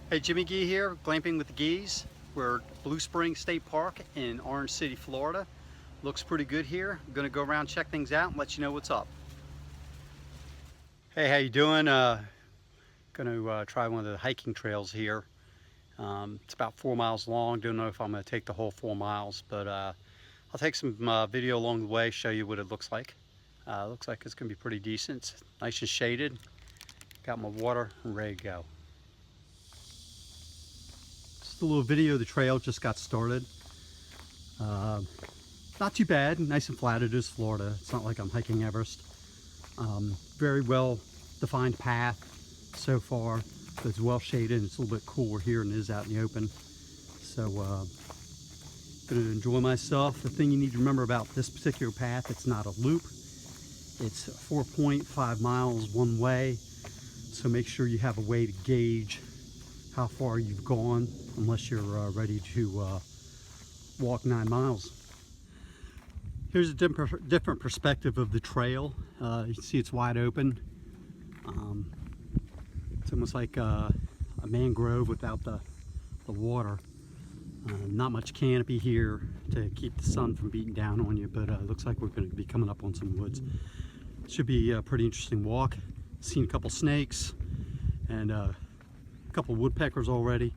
Hey, Jimmy Gee here, Glamping with the Gees. We're at Blue Spring State Park in Orange City, Florida. Looks pretty good here. I'm gonna go around, check things out, and let you know what's up. Hey, how you doing? Gonna try one of the hiking trails here. It's about 4 miles long. Don't know if I'm gonna take the whole 4 miles, but I'll take some video along the way, show you what it looks like. Looks like it's gonna be pretty decent. It's nice and shaded. Got my water and ready to go. Just a little video of the trail, just got started. Not too bad, nice and flat. It is Florida. It's not like I'm hiking Everest. Very well defined path so far. It's well shaded and it's a little bit cooler here than it is out in the open. So gonna enjoy myself. The thing you need to remember about this particular path, it's not a loop. It's 4.5 miles one way. So make sure you have a way to gauge how far you've gone, unless you're ready to walk 9 miles. Here's a different perspective of the trail. You can see it's wide open. It's almost like a mangrove without the water. Not much canopy here to keep the sun from beating down on you, but it looks like we're going to be coming up on some woods. Should be a pretty interesting walk. Seen a couple snakes and a couple woodpeckers already.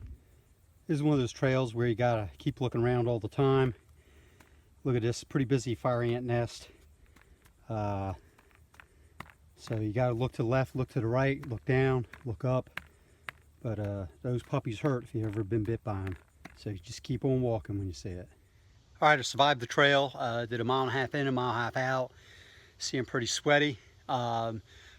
This is one of those trails where you gotta keep looking around all the time. Look at this, pretty busy fire ant nest. So you gotta look to the left, look to the right, look down, look up. But those puppies hurt if you've ever been bit by them. So you just keep on walking when you see it. All right, I survived the trail. Did a 1.5 miles in, a 1.5 miles out. See, I'm pretty sweaty.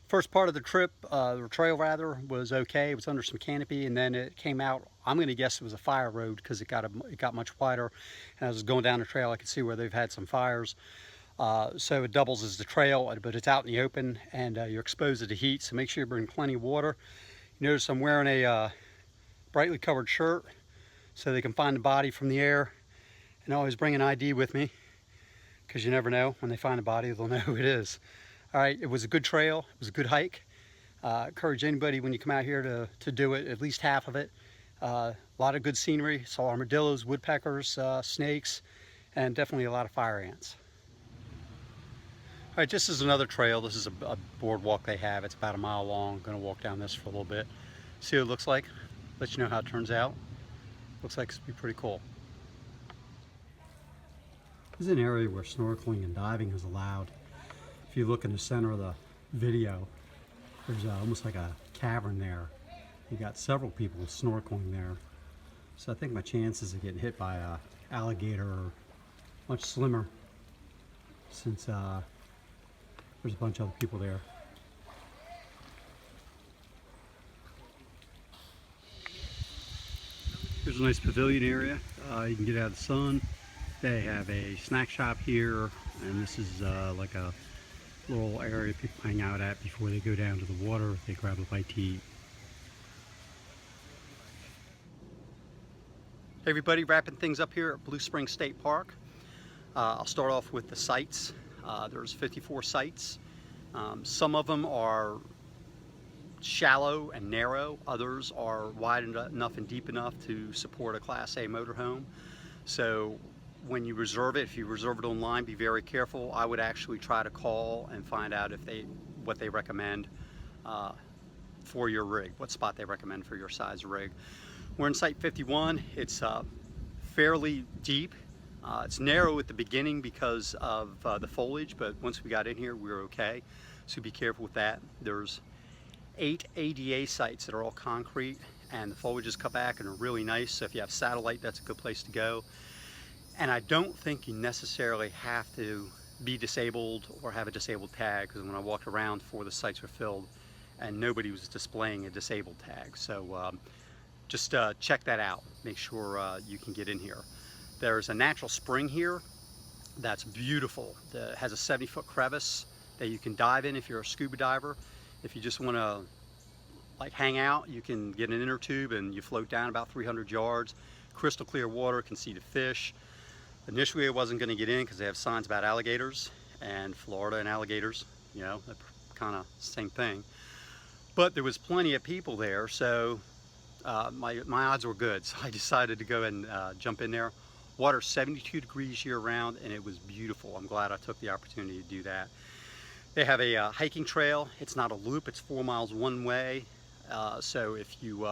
First part of the trip, the trail rather, was okay. It was under some canopy, and then it came out. I'm going to guess it was a fire road because it got much wider. And as I was going down the trail, I could see where they've had some fires. So it doubles as the trail, but it's out in the open, and you're exposed to the heat. So make sure you bring plenty of water. You notice I'm wearing a brightly colored shirt so they can find the body from the air. And I always bring an ID with me because you never know. When they find the body, they'll know who it is. All right, it was a good trail. It was a good hike. Encourage anybody when you come out here to do it, at least half of it. A lot of good scenery. Saw armadillos, woodpeckers, snakes, and definitely a lot of fire ants. All right, this is another trail. This is a boardwalk they have. It's about 1 mile long. I'm gonna walk down this for a little bit. See what it looks like. Let you know how it turns out. Looks like it's gonna be pretty cool. This is an area where snorkeling and diving is allowed. If you look in the center of the video, there's almost like a cavern there. You got several people snorkeling there. So I think my chances of getting hit by an alligator are much slimmer since there's a bunch of other people there. Here's a nice pavilion area. You can get out of the sun. They have a snack shop here, and this is like a little area people hang out at before they go down to the water. They grab a bite to eat. Hey everybody, wrapping things up here at Blue Spring State Park. I'll start off with the sites. There's 54 sites. Some of them are shallow and narrow. Others are wide enough and deep enough to support a Class A motorhome. So when you reserve it, if you reserve it online, be very careful. I would actually try to call and find out if what they recommend for your rig, what spot they recommend for your size rig. We're in site 51. It's fairly deep. It's narrow at the beginning because of the foliage, but once we got in here, we were okay. So be careful with that. There's 8 ADA sites that are all concrete, and the foliage is cut back and are really nice. So if you have satellite, that's a good place to go. And I don't think you necessarily have to be disabled or have a disabled tag, because when I walked around, 4 of the sites were filled and nobody was displaying a disabled tag. So just check that out. Make sure you can get in here. There's a natural spring here that's beautiful. It has a 70-foot crevice that you can dive in if you're a scuba diver. If you just want to like hang out, you can get an inner tube and you float down about 300 yards. Crystal clear water, can see the fish. Initially I wasn't going to get in because they have signs about alligators, and Florida and alligators, you know, they're kind of same thing. But there was plenty of people there, so my odds were good, so I decided to go ahead and jump in there. Water 72 degrees year round, and it was beautiful. I'm glad I took the opportunity to do that. They have a hiking trail. It's not a loop, it's 4 miles one way. So if you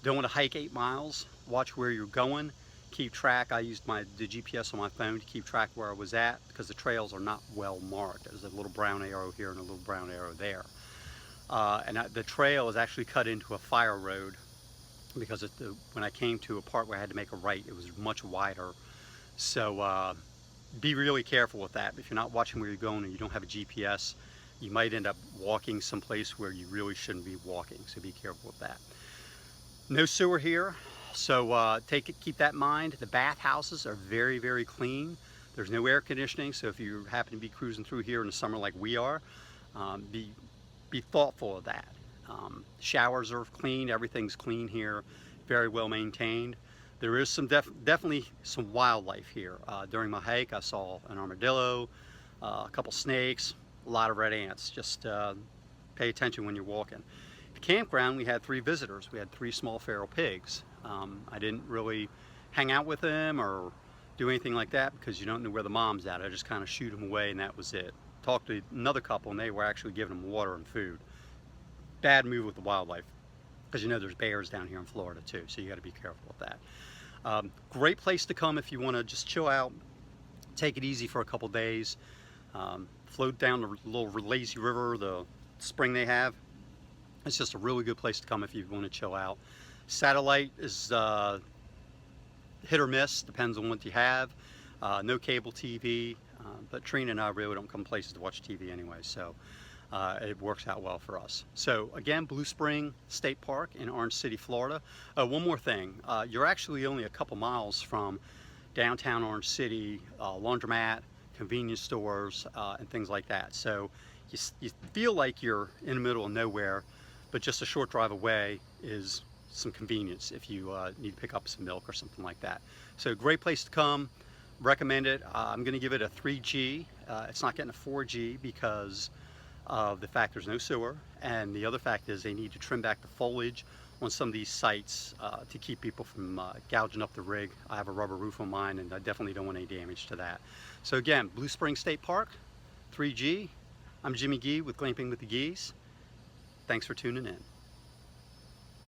don't want to hike 8 miles, watch where you're going. Keep track. I used the GPS on my phone to keep track where I was at, because the trails are not well marked. There's a little brown arrow here and a little brown arrow there. The trail is actually cut into a fire road, because when I came to a part where I had to make a right, it was much wider. So be really careful with that. If you're not watching where you're going and you don't have a GPS, you might end up walking someplace where you really shouldn't be walking. So be careful with that. No sewer here, so keep that in mind. The bathhouses are very, very clean. There's no air conditioning, so if you happen to be cruising through here in the summer like we are, be thoughtful of that. Showers are clean, everything's clean here, very well maintained. There is definitely some wildlife here. During my hike, I saw an armadillo, a couple snakes, a lot of red ants. Just pay attention when you're walking. At the campground, we had 3 visitors. We had 3 small feral pigs. I didn't really hang out with them or do anything like that, because you don't know where the mom's at. I just kind of shoot them away, and that was it. Talked to another couple, and they were actually giving them water and food. Bad move with the wildlife, because you know there's bears down here in Florida too, so you got to be careful with that. Great place to come if you want to just chill out, take it easy for a couple days. Float down the little lazy river, the spring they have. It's just a really good place to come if you want to chill out. Satellite is hit or miss, depends on what you have. No cable TV, but Trina and I really don't come places to watch TV anyway, so it works out well for us. So again, Blue Spring State Park in Orange City, Florida. One more thing, you're actually only a couple miles from downtown Orange City, laundromat, convenience stores, and things like that. So you feel like you're in the middle of nowhere, but just a short drive away is some convenience if you need to pick up some milk or something like that. So great place to come, recommend it. I'm going to give it a 3G. It's not getting a 4G because of the fact there's no sewer, and the other fact is they need to trim back the foliage on some of these sites to keep people from gouging up the rig. I have a rubber roof on mine, and I definitely don't want any damage to that. So again, Blue Spring State Park, 3G. I'm Jimmy Gee with Glamping with the Gees. Thanks for tuning in.